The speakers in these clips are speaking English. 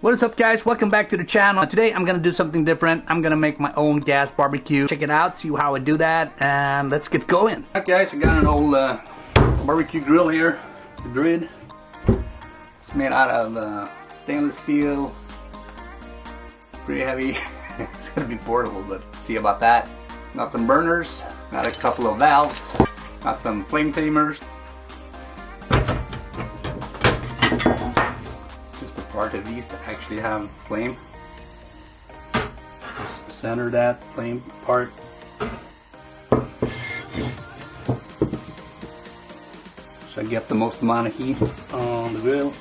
What is up, guys? Welcome back to the channel. Today I'm gonna do something different. I'm gonna make my own gas barbecue. Check it out, see how I do that, and let's get going. Alright guys, I got an old barbecue grill here, the grid. It's made out of stainless steel, pretty heavy. It's gonna be portable, but see about that. Got some burners, got a couple of valves, got some flame tamers. Part of these to actually have flame. Just center that flame part. So I get the most amount of heat on the grill.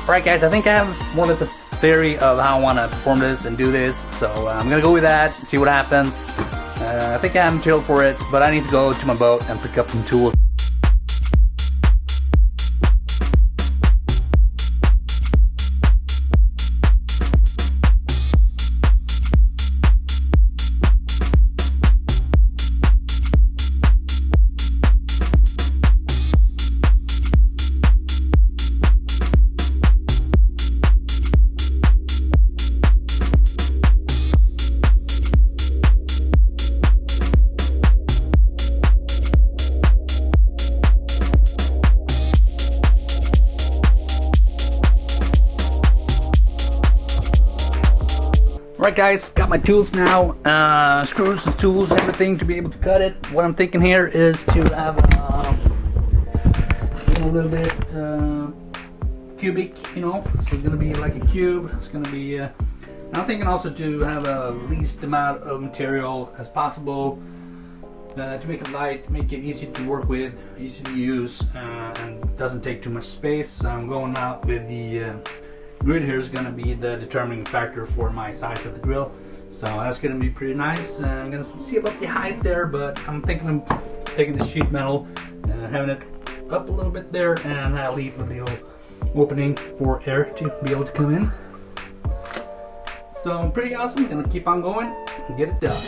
Alright guys, I think I have more or less a theory of how I want to perform this and do this, so I'm going to go with that, see what happens. I think I'm chill for it, but I need to go to my boat and pick up some tools. Alright guys, got my tools now, screws, tools, everything to be able to cut it. What I'm thinking here is to have a little bit cubic, you know, so it's going to be like a cube. It's going to be, I'm thinking also to have a least amount of material as possible to make it light, make it easy to work with, easy to use, and doesn't take too much space. So I'm going out with the grid here is going to be the determining factor for my size of the grill, so that's going to be pretty nice. I'm going to see about the height there, but I'm thinking of taking the sheet metal and having it up a little bit there, and I'll leave a little opening for air to be able to come in. So pretty awesome. I'm going to keep on going and get it done.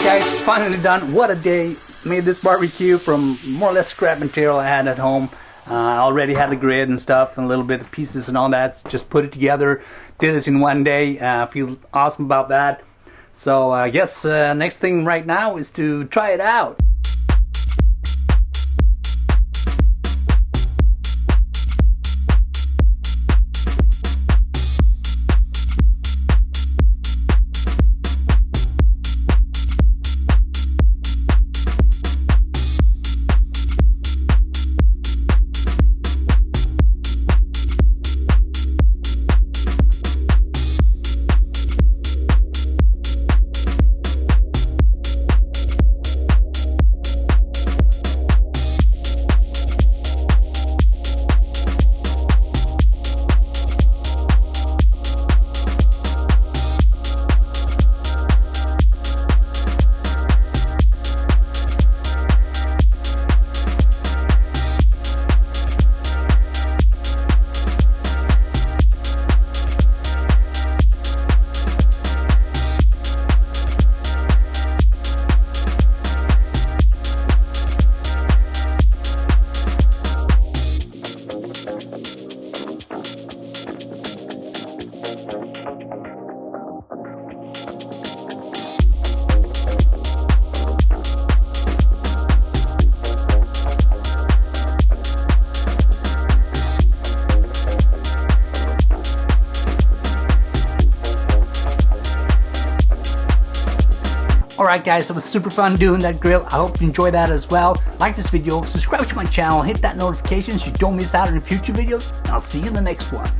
guys, finally done. What a day. Made this barbecue from more or less scrap material I had at home. I already had the grid and stuff and a little bit of pieces and all that. Just put it together. Did this in one day. Feel awesome about that. So I guess next thing right now is to try it out. Alright guys, it was super fun doing that grill. I hope you enjoyed that as well. Like this video, subscribe to my channel, hit that notification so you don't miss out on future videos, and I'll see you in the next one.